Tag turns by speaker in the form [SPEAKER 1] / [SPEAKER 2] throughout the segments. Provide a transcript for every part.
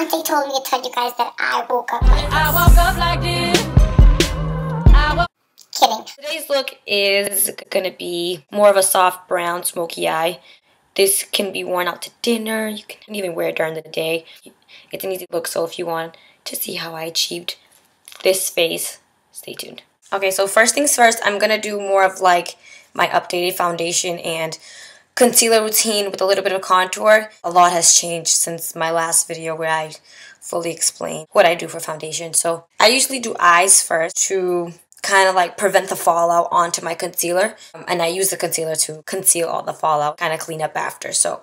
[SPEAKER 1] Auntie told me to tell you guys that I woke up like this.
[SPEAKER 2] I woke up like this.
[SPEAKER 1] Kidding.
[SPEAKER 3] Today's look is gonna be more of a soft brown smoky eye. This can be worn out to dinner. You can even wear it during the day. It's an easy look, so if you want to see how I achieved this face, stay tuned. Okay, so first things first, I'm gonna do more of like my updated foundation and concealer routine with a little bit of contour. A lot has changed since my last video where I fully explained what I do for foundation. So I usually do eyes first to kind of like prevent the fallout onto my concealer. And I use the concealer to conceal all the fallout, kind of clean up after. So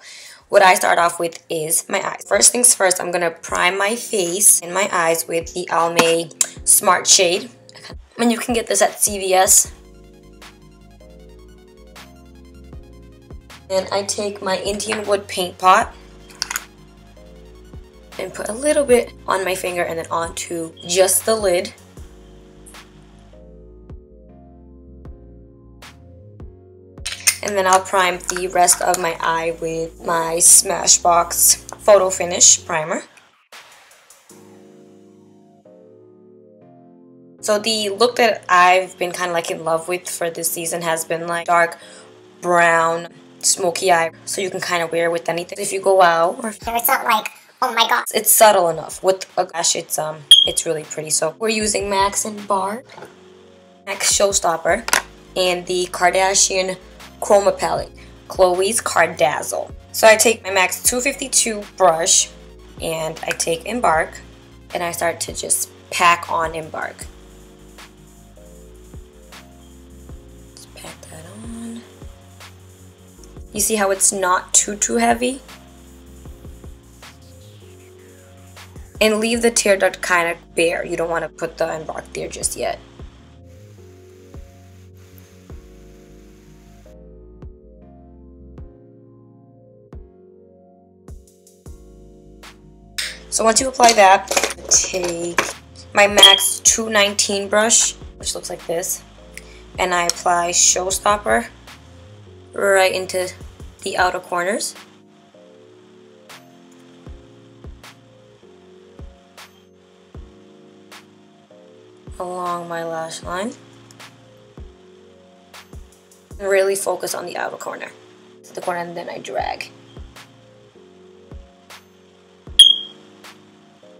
[SPEAKER 3] what I start off with is my eyes. First things first, I'm going to prime my face and my eyes with the Almay Smart Shade. And you can get this at CVS. And I take my Indian wood paint pot and put a little bit on my finger and then onto just the lid. And then I'll prime the rest of my eye with my Smashbox Photo Finish Primer. So the look that I've been kind of like in love with for this season has been like dark brown smoky eye, so you can kind of wear it with anything if you go out. Or
[SPEAKER 1] So it's not like, oh my god.
[SPEAKER 3] it's subtle enough. With a lash, it's really pretty. So we're using MAC's Embark, MAC's Showstopper, and the Kardashian Chroma palette, Chloe's Cardazzle. So I take my MAC's 252 brush and I take Embark and I start to just pack on Embark. Just pack that on. You see how it's not too heavy? And leave the tear duct kind of bare. You don't want to put the Embark there just yet. So once you apply that, take my MAC's 219 brush, which looks like this, and I apply Showstopper right into the outer corners. Along my lash line. And really focus on the outer corner. The corner, and then I drag.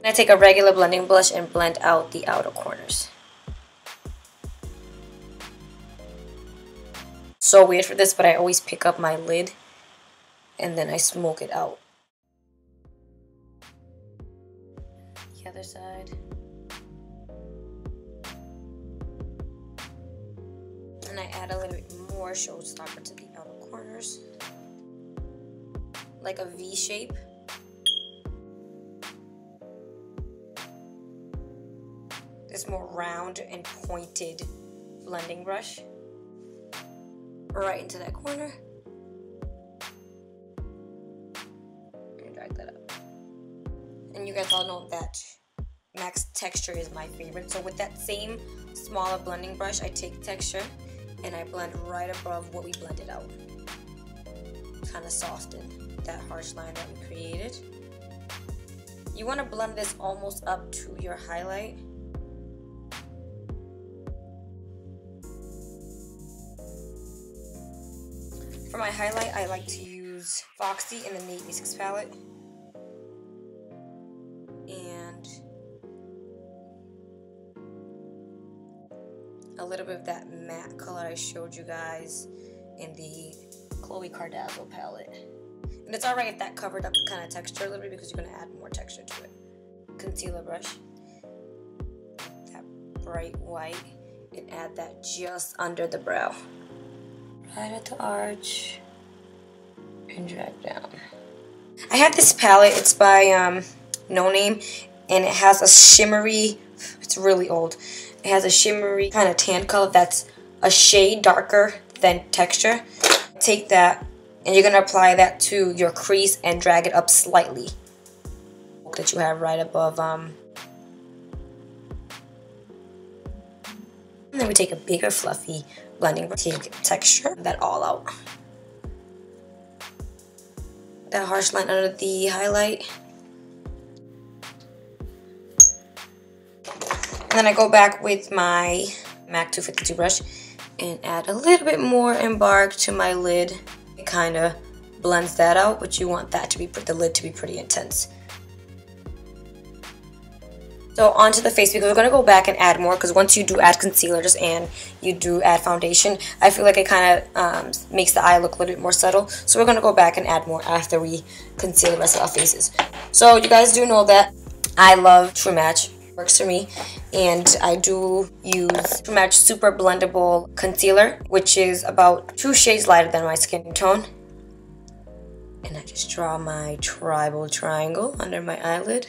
[SPEAKER 3] I take a regular blending brush and blend out the outer corners. So weird for this, but I always pick up my lid and then I smoke it out. The other side. And I add a little bit more Showstopper to the outer corners. Like a V shape. This more round and pointed blending brush right into that corner and drag that up. And you guys all know that MAC's Texture is my favorite, so with that same smaller blending brush I take Texture and I blend right above what we blended out, kind of soften that harsh line that we created. You want to blend this almost up to your highlight. For my highlight, I like to use Foxy in the Navy 6 palette. And a little bit of that matte color I showed you guys in the Chloe Cardazzle palette. And it's alright if that covered up kind of texture a little bit because you're going to add more texture to it. Concealer brush. That bright white. And add that just under the brow. Right at the arch and drag down. I have this palette, it's by No Name, and it has a shimmery, it's really old, it has a shimmery kind of tan color that's a shade darker than Texture. Take that and you're going to apply that to your crease and drag it up slightly that you have right above. And then we take a bigger fluffy blending brush, take Texture, that all out. That harsh line under the highlight. then I go back with my MAC 252 brush and add a little bit more Embark to my lid. It kind of blends that out, but you want that to be the lid to be pretty intense. So onto the face, because we're going to go back and add more, because once you do add concealers and you do add foundation, I feel like it kind of makes the eye look a little bit more subtle. So we're going to go back and add more after we conceal the rest of our faces. So you guys do know that I love True Match. Works for me, and I do use True Match Super Blendable Concealer, which is about 2 shades lighter than my skin tone. And I just draw my tribal triangle under my eyelid.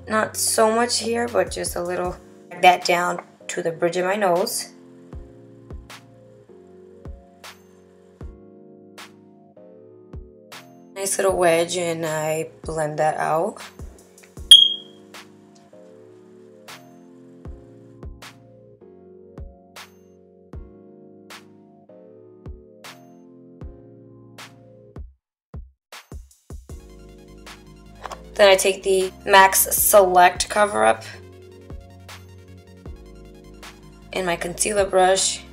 [SPEAKER 3] Not so much here, but just a little. Drag that down to the bridge of my nose. Nice little wedge, and I blend that out. Then I take the MAC Select cover up and my concealer brush.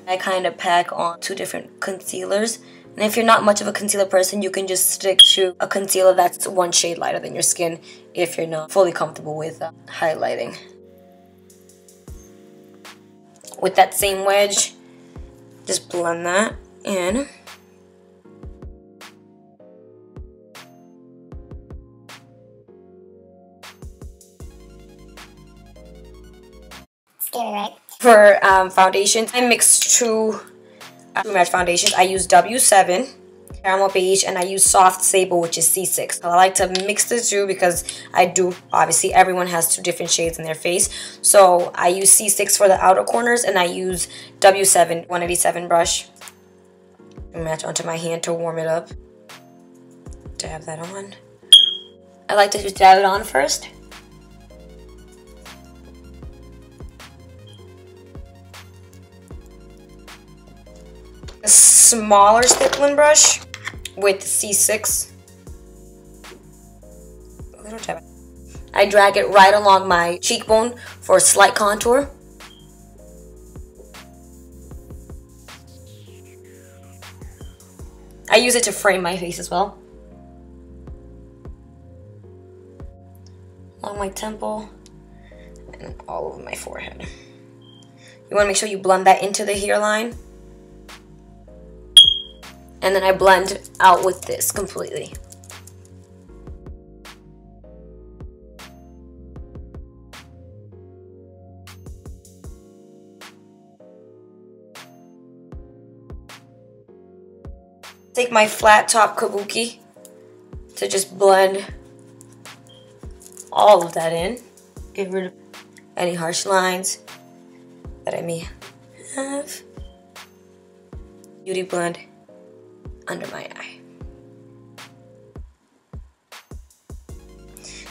[SPEAKER 3] I kind of pack on 2 different concealers. And if you're not much of a concealer person, you can just stick to a concealer that's 1 shade lighter than your skin if you're not fully comfortable with highlighting. With that same wedge, just blend that in.
[SPEAKER 1] Scary, right?
[SPEAKER 3] For foundations, I mix 2 True Match foundations. I use W7, Caramel Beige, and I use Soft Sable, which is C6. So I like to mix the 2 because obviously everyone has 2 different shades in their face. So I use C6 for the outer corners, and I use W7 187 brush. Match onto my hand to warm it up. Dab that on. I like to just dab it on first. A smaller stippling brush with C6. A little tap. I drag it right along my cheekbone for a slight contour. I use it to frame my face as well. Along my temple and all over my forehead. You want to make sure you blend that into the hairline. And then I blend out with this completely. Take my flat top kabuki to just blend all of that in. Get rid of any harsh lines that I may have. Beauty blend under my eye.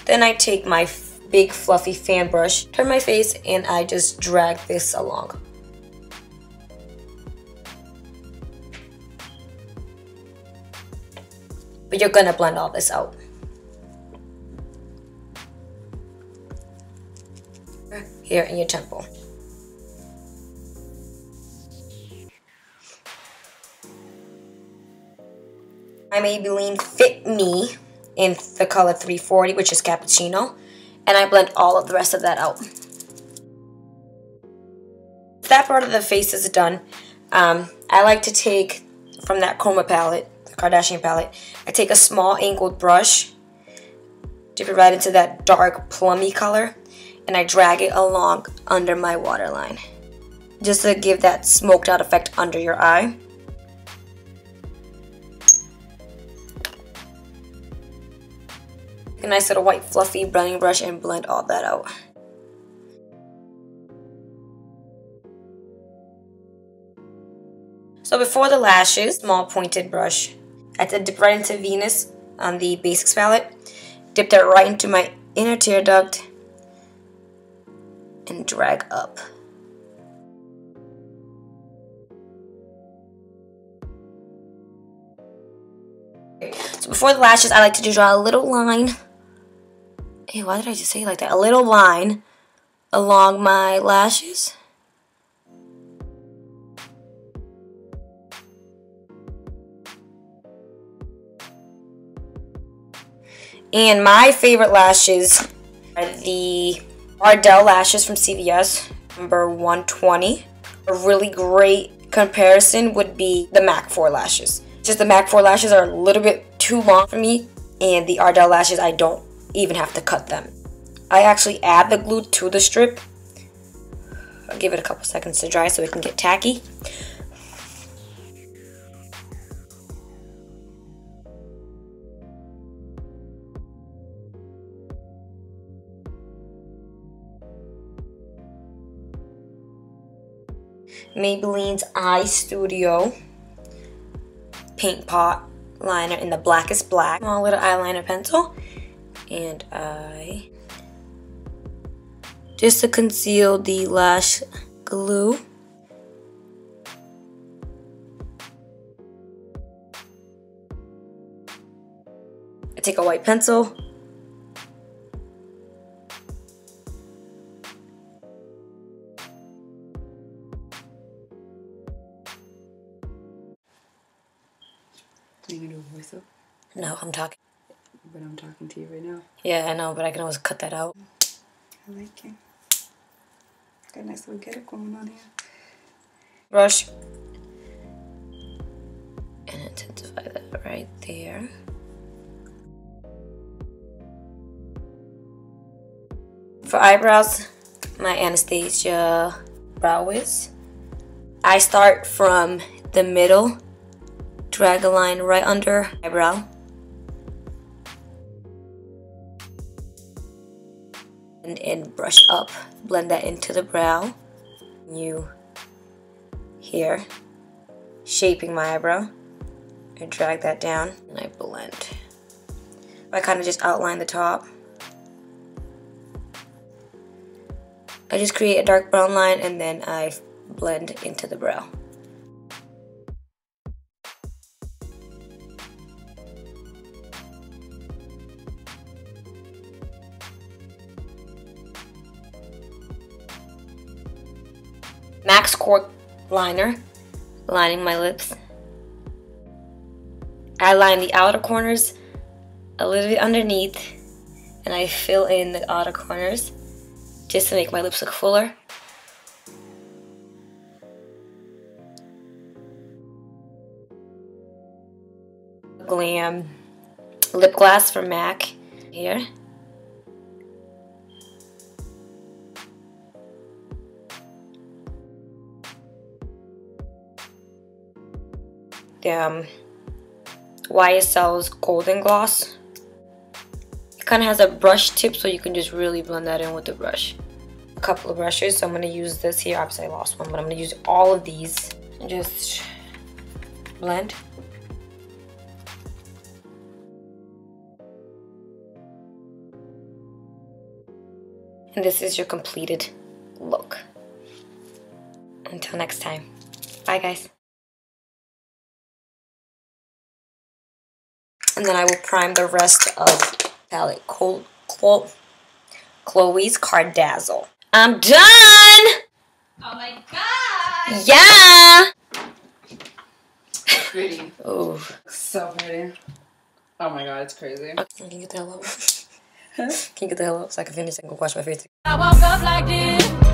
[SPEAKER 3] Then I take my big fluffy fan brush, turn my face, and I just drag this along. But you're gonna blend all this out. Here in your temple. My Maybelline Fit Me in the color 340, which is Cappacino, and I blend all of the rest of that out. That part of the face is done. I like to take from that Chroma palette, the Kardashian palette, I take a small angled brush, dip it right into that dark plummy color, and I drag it along under my waterline, just to give that smoked out effect under your eye. Take a nice little white fluffy blending brush and blend all that out. So before the lashes, small pointed brush. I dip right into Venus on the Basics palette. Dip that right into my inner tear duct and drag up. So before the lashes, I like to just draw a little line. Hey, why did I just say it like that? A little line along my lashes. And my favorite lashes are the Ardell lashes from CVS, number 120. A really great comparison would be the MAC 4 lashes. Just the MAC 4 lashes are a little bit too long for me, and the Ardell lashes, I don't even have to cut them. I actually add the glue to the strip. I'll give it a couple seconds to dry so it can get tacky. Maybelline's Eye Studio paint pot liner in the Blackest black. Small little eyeliner pencil. And just to conceal the lash glue. I take a white pencil.
[SPEAKER 2] Are you gonna do a voiceover?
[SPEAKER 3] No, I'm talking.
[SPEAKER 2] But I'm talking to you right now.
[SPEAKER 3] Yeah, I know, but I can always cut that out.
[SPEAKER 2] I like it. Got a nice little getup going on here.
[SPEAKER 3] Brush. And intensify that right there. For eyebrows, my Anastasia Brow Wiz. I start from the middle, drag a line right under eyebrow. And brush up, blend that into the brow. You here, shaping my eyebrow. I drag that down and I blend. I kind of just outline the top. I just create a dark brown line and then I blend into the brow. MAC's Cork liner, lining my lips. I line the outer corners a little bit underneath and I fill in the outer corners just to make my lips look fuller. Glam lip gloss from MAC here. YSL's Golden Gloss. It kind of has a brush tip, so you can just really blend that in with the brush. A couple of brushes, so I'm going to use this here. Obviously I lost one, but I'm going to use all of these and just blend. And this is your completed look. Until next time. Bye guys. And then I will prime the rest of palette. Chloe's Cardazzle. I'm done!
[SPEAKER 4] Oh my god!
[SPEAKER 3] Yeah!
[SPEAKER 2] Pretty.
[SPEAKER 3] Ooh.
[SPEAKER 2] So pretty. Oh my god, it's crazy.
[SPEAKER 3] Can you get the hell up? Can you get the hell up so I can finish and go wash my face?
[SPEAKER 4] I woke up like this.